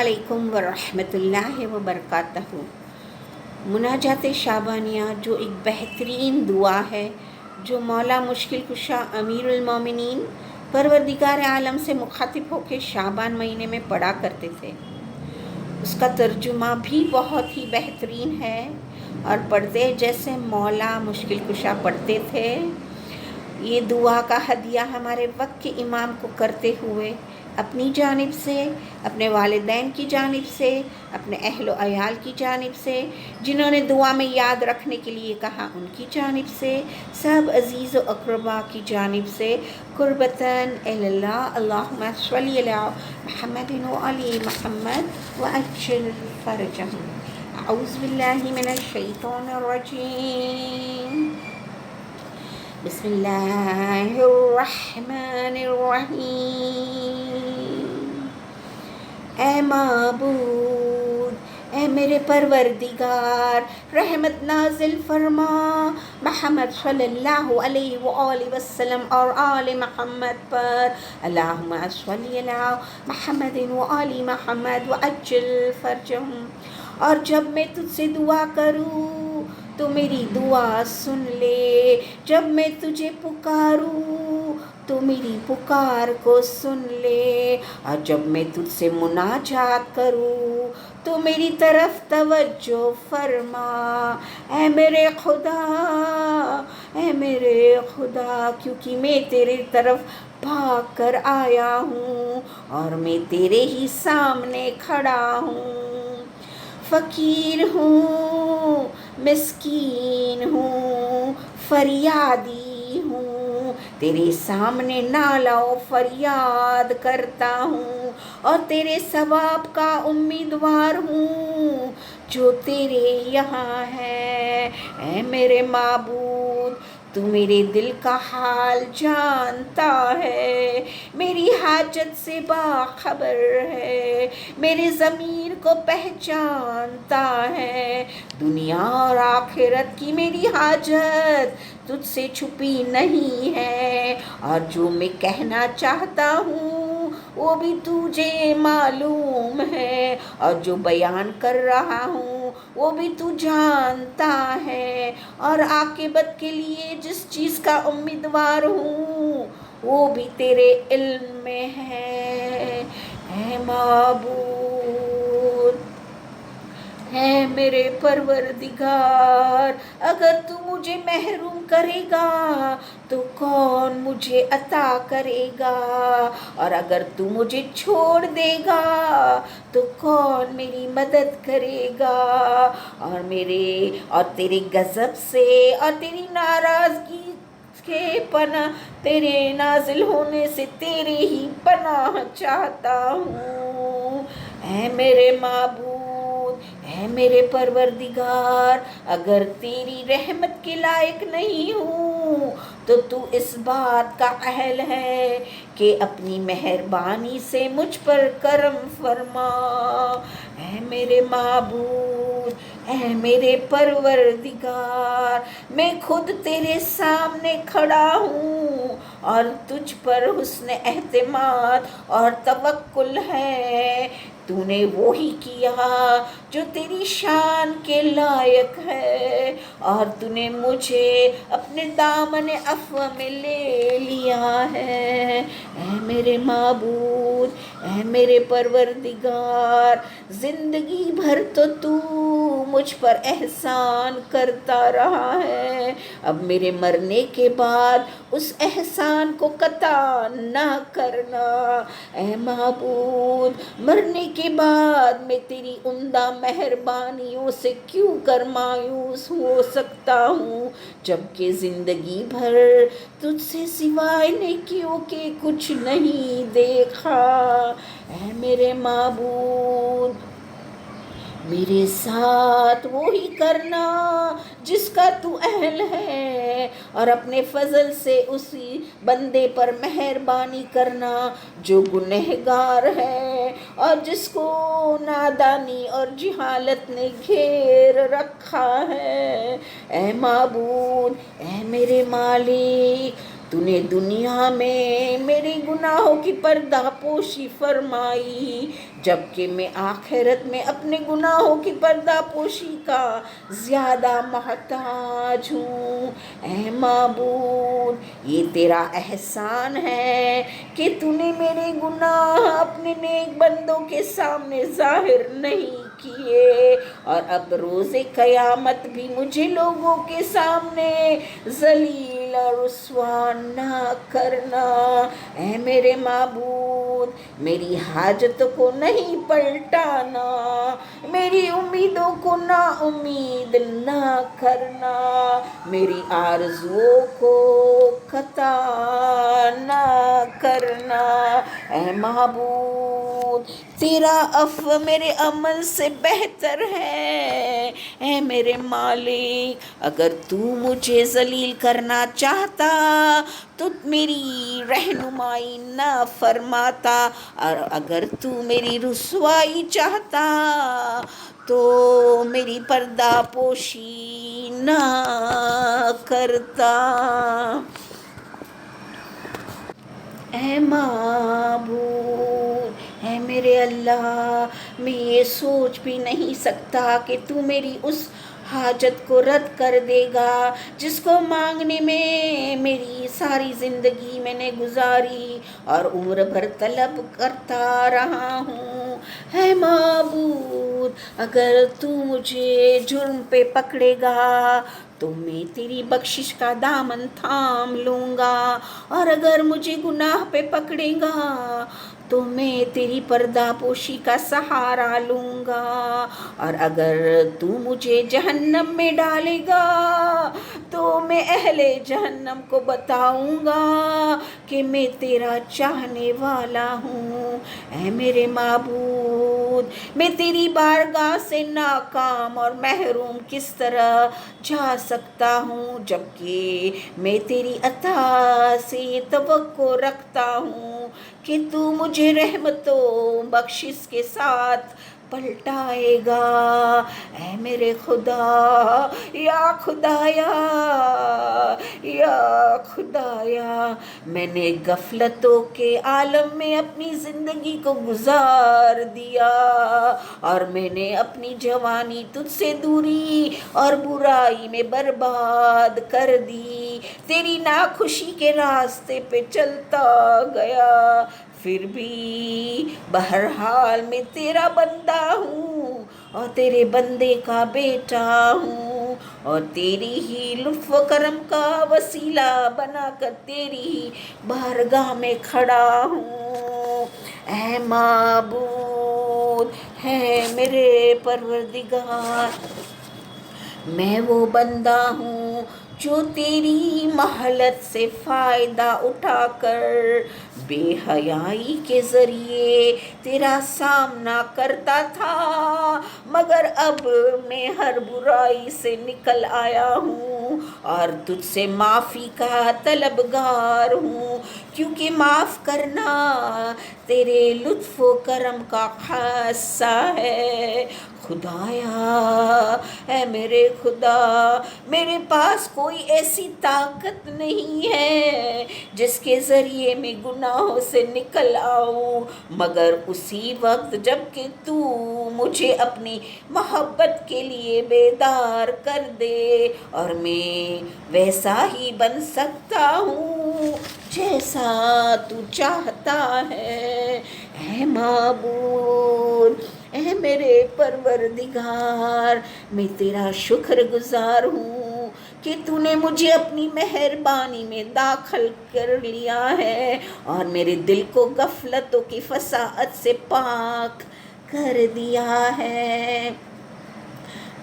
علیکم ورحمۃ اللہ وبرکاتہ۔ مناجات شعبانیہ جو ایک بہترین دعا ہے جو مولا مشکل کشا امیر المومنین پروردگار عالم سے مخاطب ہو کے شعبان مہینے میں پڑھا کرتے تھے، اس کا ترجمہ بھی بہت ہی بہترین ہے اور پڑھتے جیسے مولا مشکل کشا پڑھتے تھے۔ یہ دعا کا ہدیہ ہمارے وقت کے امام کو کرتے ہوئے اپنی جانب سے، اپنے والدین کی جانب سے، اپنے اہل و عیال کی جانب سے، جنہوں نے دعا میں یاد رکھنے کے لیے کہا ان کی جانب سے، سب عزیز و اقربا کی جانب سے قربتاً اللہ اللہم صلی علی محمد و علی محمد وعجل فرجہم۔ اعوذ باللہ من الشیطان الرجیم، بسم اللہ الرحمن الرحیم۔ اے معبود، اے میرے پروردگار، رحمت نازل فرما محمد صلی اللہ علیہ وآلہ وسلم اور آل محمد پر۔ اللہم صلی علی محمد وآل محمد وعجل فرجہم۔ اور جب میں تجھ سے دعا کروں تو میری دعا سن لے، جب میں تجھے پکاروں تو میری پکار کو سن لے، اور جب میں تجھ سے مناجات کروں تو میری طرف توجہ فرما۔ اے میرے خدا، اے میرے خدا، کیونکہ میں تیرے طرف بھاگ کر آیا ہوں اور میں تیرے ہی سامنے کھڑا ہوں۔ فقیر ہوں، مسکین ہوں، فریادی ہوں، تیرے سامنے نالہ و فریاد کرتا ہوں اور تیرے ثواب کا امیدوار ہوں جو تیرے یہاں ہے۔ اے میرے معبود، تو میرے دل کا حال جانتا ہے، میری حاجت سے باخبر ہے، میرے ضمیر کو پہچانتا ہے۔ دنیا اور آخرت کی میری حاجت تجھ سے چھپی نہیں ہے، اور جو میں کہنا چاہتا ہوں وہ بھی تجھے معلوم ہے، اور جو بیان کر رہا ہوں وہ بھی تو جانتا ہے، اور عاقبت کے لیے جس چیز کا امیدوار ہوں وہ بھی تیرے علم میں ہے۔ اے معبود، اے میرے پروردگار، اگر تو مجھے محروم کرے گا تو کون مجھے عطا کرے گا، اور اگر تو مجھے چھوڑ دے گا تو کون میری مدد کرے گا، اور تیرے غضب سے اور تیری ناراضگی کے پناہ، تیرے نازل ہونے سے تیرے ہی پناہ چاہتا ہوں۔ اے میرے معبود، اے میرے پروردگار، اگر تیری رحمت کے لائق نہیں ہوں تو اس بات کا اہل ہے کہ اپنی مہربانی سے مجھ پر کرم فرما۔ اے میرے معبود، اے میرے پروردگار، میں خود تیرے سامنے کھڑا ہوں اور تجھ پر حسن اعتماد اور توکل ہے۔ تو نے وہی کیا جو تیری شان کے لائق ہے، اور تو نے مجھے اپنے دامن عفو میں لے لیا ہے۔ اے میرے معبود، اے میرے پروردگار، زندگی بھر تو مجھ پر احسان کرتا رہا ہے، اب میرے مرنے کے بعد اس احسان کو قطع نہ کرنا۔ اے معبود، مرنے کے بعد میں تیری عمدہ مہربانیوں سے کیوں کر مایوس ہو سکتا ہوں، جبکہ زندگی بھر تجھ سے سوائے نیکیوں کے کچھ نہیں دیکھا۔ اے میرے معبود، میرے ساتھ وہی کرنا جس کا تو اہل ہے، اور اپنے فضل سے اسی بندے پر مہربانی کرنا جو گنہگار ہے اور جس کو نادانی اور جہالت نے گھیر رکھا ہے۔ اے معبود، اے میرے مالک، نے دنیا میں میرے گناہوں کی پردہ پوشی فرمائی، جبکہ میں آخرت میں اپنے گناہوں کی پردہ پوشی کا زیادہ محتاج ہوں۔ اے معبود، یہ تیرا احسان ہے کہ نے میرے گناہ اپنے نیک بندوں کے سامنے ظاہر نہیں کیے، اور اب روز قیامت بھی مجھے لوگوں کے سامنے ذلیل اور رسوا نہ کرنا۔ اے میرے معبود، میری حاجت کو نہیں پلٹانا، میری امیدوں کو نا امید نہ کرنا، میری آرزوؤں کو قطع نہ کرنا۔ اے معبود، تیرا عفو میرے عمل سے بہتر ہے۔ اے میرے مالک، اگر تو مجھے ذلیل کرنا چاہتا تو میری رہنمائی نہ فرماتا، اور اگر تو میری رسوائی چاہتا تو میری پردہ پوشی نہ کرتا۔ اے معبود، اے میرے اللہ، میں یہ سوچ بھی نہیں سکتا کہ تو میری اس حاجت کو رد کر دے گا جس کو مانگنے میں میری ساری زندگی میں نے گزاری اور عمر بھر طلب کرتا رہا ہوں۔ اے معبود، اگر تو مجھے جرم پہ پکڑے گا تو میں تیری بخشش کا دامن تھام لوں گا، اور اگر مجھے گناہ پہ پکڑے گا تو میں تیری پردہ پوشی کا سہارا لوں گا، اور اگر تو مجھے جہنم میں ڈالے گا تو میں اہل جہنم کو بتاؤں گا کہ میں تیرا چاہنے والا ہوں۔ اے میرے معبود، میں تیری بارگاہ سے ناکام اور محروم کس طرح جا سکتا ہوں، جبکہ میں تیری عطا سے توقع رکھتا ہوں کہ تو مجھے رحمت و بخشش کے ساتھ پلٹائے گا۔ اے میرے خدا، یا خدایا، یا خدایا، میں نے غفلتوں کے عالم میں اپنی زندگی کو گزار دیا، اور میں نے اپنی جوانی تجھ سے دوری اور برائی میں برباد کر دی، تیری ناخوشی کے راستے پہ چلتا گیا۔ پھر بھی بہرحال میں تیرا بندہ ہوں اور تیرے بندے کا بیٹا ہوں، اور تیری ہی لطف و کرم کا وسیلہ بنا کر تیری ہی بارگاہ میں کھڑا ہوں۔ اے معبود، ہے میرے پروردگار، میں وہ بندہ ہوں جو تیری مہلت سے فائدہ اٹھا کر بے حیائی کے ذریعے تیرا سامنا کرتا تھا، مگر اب میں ہر برائی سے نکل آیا ہوں اور تجھ سے معافی کا طلبگار ہوں، کیونکہ معاف کرنا تیرے لطف و کرم کا خاصہ ہے۔ خدایا، اے میرے خدا، میرے پاس کوئی ایسی طاقت نہیں ہے جس کے ذریعے میں گناہوں سے نکل آؤں، مگر اسی وقت جب کہ تو مجھے اپنی محبت کے لیے بیدار کر دے، اور میں ویسا ہی بن سکتا ہوں جیسا تو چاہتا ہے۔ اے معبود، اے میرے پروردگار، میں تیرا شکر گزار ہوں کہ تو نے مجھے اپنی مہربانی میں داخل کر لیا ہے اور میرے دل کو غفلتوں کی فساحت سے پاک کر دیا ہے۔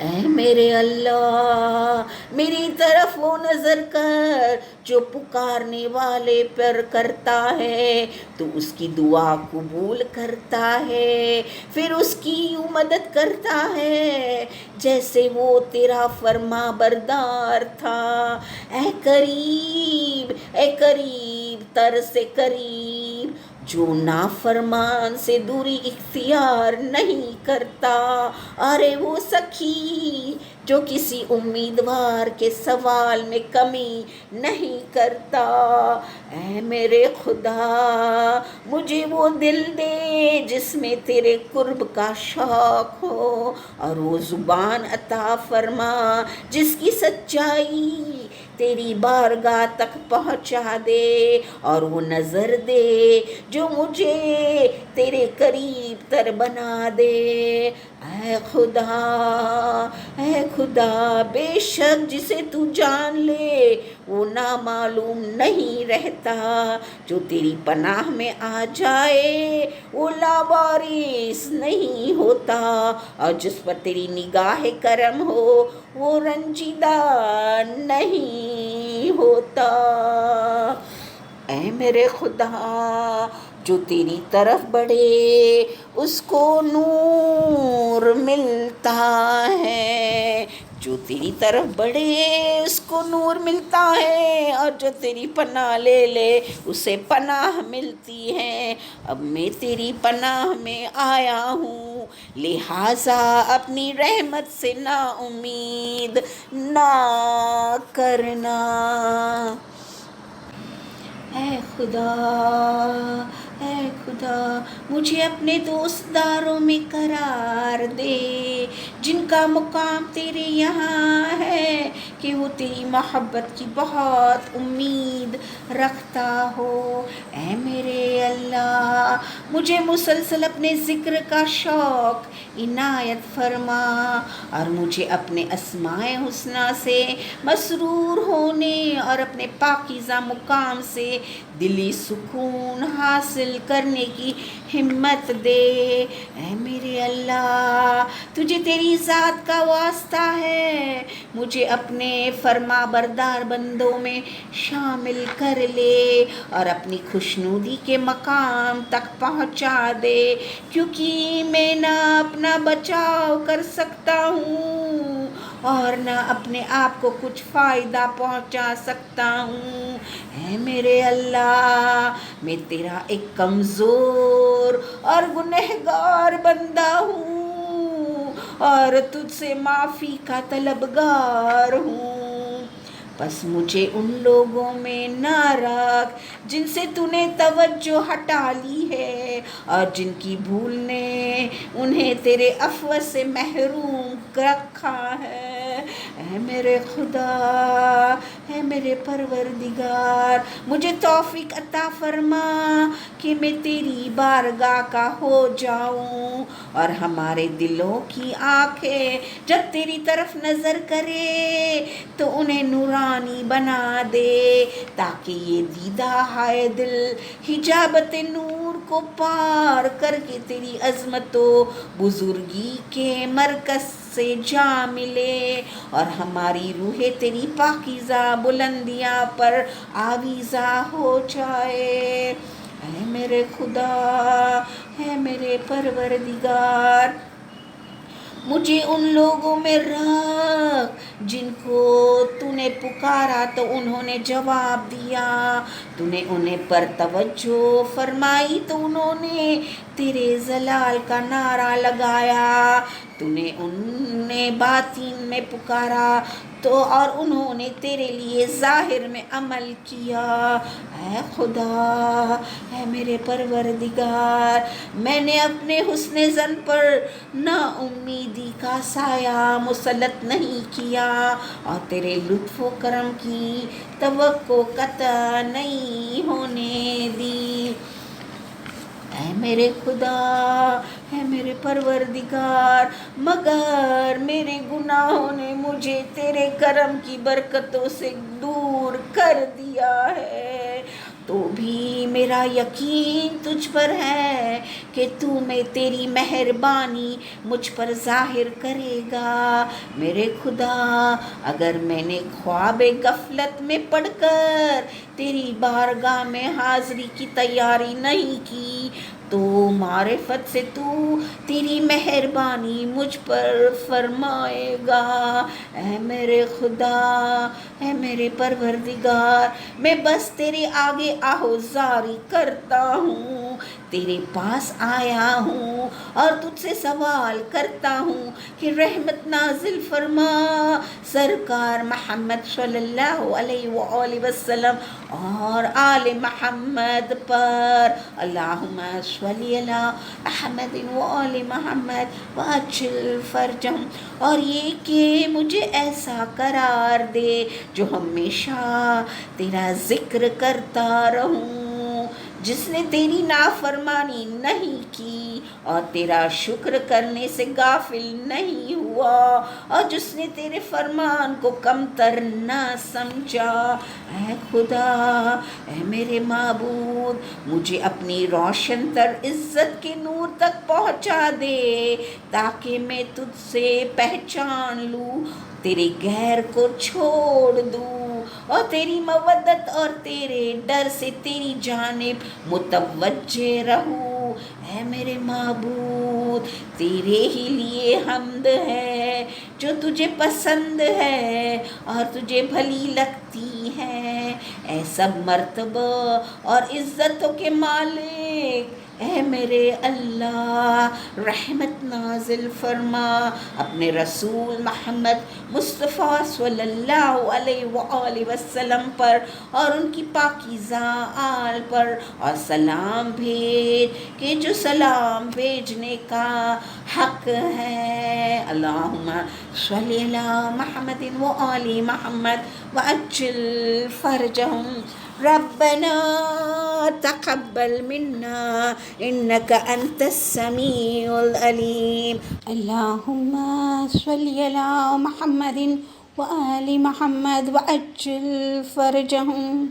اے میرے اللہ، میری طرف وہ نظر کر جو پکارنے والے پر کرتا ہے، تو اس کی دعا قبول کرتا ہے، پھر اس کی یوں مدد کرتا ہے جیسے وہ تیرا فرما بردار تھا۔ اے قریب، اے قریب تر سے قریب، جو نافرمان سے دوری اختیار نہیں کرتا، ارے وہ سخی جو کسی امیدوار کے سوال میں کمی نہیں کرتا۔ اے میرے خدا مجھے وہ دل دے جس میں تیرے قرب کا شوق ہو، اور وہ زبان عطا فرما جس کی سچائی تیری بارگاہ تک پہنچا دے، اور وہ نظر دے جو مجھے تیرے قریب تر بنا دے۔ اے خدا، اے خدا، بے شک جسے تو جان لے وہ نامعلوم نہیں رہتا، جو تیری پناہ میں آ جائے وہ لاوارث نہیں ہوتا، اور جس پر تیری نگاہ کرم ہو وہ رنجیدہ نہیں ہوتا۔ اے میرے خدا جو تیری طرف بڑھے اس کو نور ملتا ہے، جو تیری طرف بڑھے اس کو نور ملتا ہے، اور جو تیری پناہ لے لے اسے پناہ ملتی ہے۔ اب میں تیری پناہ میں آیا ہوں، لہٰذا اپنی رحمت سے نا امید نہ کرنا۔ اے خدا، اے خدا مجھے اپنے دوست داروں میں قرار دے جن کا مقام تیرے یہاں ہے، کہ وہ تیری محبت کی بہت امید رکھتا ہو۔ اے میرے اللہ مجھے مسلسل اپنے ذکر کا شوق عنایت فرما، اور مجھے اپنے اسماء حسنی سے مسرور ہونے اور اپنے پاکیزہ مقام سے دلی سکون حاصل کرنے کی ہمت دے۔ اے میرے اللہ تجھے تیری ذات کا واسطہ ہے، مجھے اپنے فرما بردار بندوں میں شامل کر لے اور اپنی خوشنودی کے مقام تک پہنچا دے، کیونکہ میں نہ اپنا بچاؤ کر سکتا ہوں اور نہ اپنے آپ کو کچھ فائدہ پہنچا سکتا ہوں۔ اے میرے اللہ میں تیرا ایک کمزور اور گنہگار بندہ ہوں اور تجھ سے معافی کا طلبگار ہوں، بس مجھے ان لوگوں میں نہ رکھ جن سے تو نے توجہ ہٹا لی ہے اور جن کی بھول نے انہیں تیرے عفو سے محروم رکھا ہے۔ اے میرے خدا، اے میرے پروردگار مجھے توفیق عطا فرما کہ میں تیری بارگاہ کا ہو جاؤں، اور ہمارے دلوں کی آنکھیں جب تیری طرف نظر کرے تو انہیں نورانی بنا دے، تاکہ یہ دیدہ ہائے دل حجابت نور کو پار کر کے تیری عظمت و بزرگی کے مرکز سے جا ملے، اور ہماری روح تیری پاکیزہ بلندیاں پر آویزہ ہو جائے۔ اے میرے خدا، اے میرے پروردگار مجھے ان لوگوں میں رکھ جن کو تو نے پکارا تو انہوں نے جواب دیا، تو نے انہیں پر توجہ فرمائی تو انہوں نے تیرے جلال کا نعرہ لگایا، تو نے انہیں باطن میں پکارا تو اور انہوں نے تیرے لیے ظاہر میں عمل کیا۔ اے خدا، اے میرے پروردگار میں نے اپنے حسن ظن پر نا امیدی کا سایہ مسلط نہیں کیا، اور تیرے لطف و کرم کی توقع قطع نہیں ہونے دی۔ اے میرے خدا، اے میرے پروردگار مگر میرے گناہوں نے مجھے تیرے کرم کی برکتوں سے دور کر دیا ہے، تو بھی میرا یقین تجھ پر ہے کہ تو میں تیری مہربانی مجھ پر ظاہر کرے گا۔ میرے خدا اگر میں نے خواب غفلت میں پڑھ کر تیری بارگاہ میں حاضری کی تیاری نہیں کی تو معرفت سے تو تیری مہربانی مجھ پر فرمائے گا۔ اے میرے خدا، اے میرے پروردگار، میں بس تیرے آگے آہوزاری کرتا ہوں، تیرے پاس آیا ہوں اور تجھ سے سوال کرتا ہوں کہ رحمت نازل فرما سرکار محمد صلی اللہ علیہ وآلہ وسلم اور آل محمد پر۔ اللہم صلی علی محمد وآل محمد وعجل فرجہم۔ اور یہ کہ مجھے ایسا قرار دے جو ہمیشہ تیرا ذکر کرتا رہوں، جس نے تیری نافرمانی نہیں کی اور تیرا شکر کرنے سے غافل نہیں ہوا اور جس نے تیرے فرمان کو کمتر نہ سمجھا۔ اے خدا، اے میرے معبود، مجھے اپنی روشن تر عزت کے نور تک پہنچا دے تاکہ میں تجھ سے پہچان لوں، تیرے غیر کو چھوڑ دوں اور تیری مودت اور تیرے ڈر سے تیری جانب متوجہ رہوں۔ اے میرے معبود، تیرے ہی لیے حمد ہے جو تجھے پسند ہے اور تجھے بھلی لگتی ہے۔ اے سب مرتبہ اور عزتوں کے مالک، اے میرے اللہ، رحمت نازل فرما اپنے رسول محمد مصطفیٰ صلی اللہ علیہ وآلہ وسلم پر اور ان کی پاکیزہ آل پر، اور سلام بھیج کہ جو سلام بھیجنے کا حق ہے۔ اللہم صلی علی محمد وآل محمد وعجل فرجہم۔ ربنا تقبل منا انك انت السميع العليم۔ اللهم صل على محمد وآل محمد وعجل فرجهم۔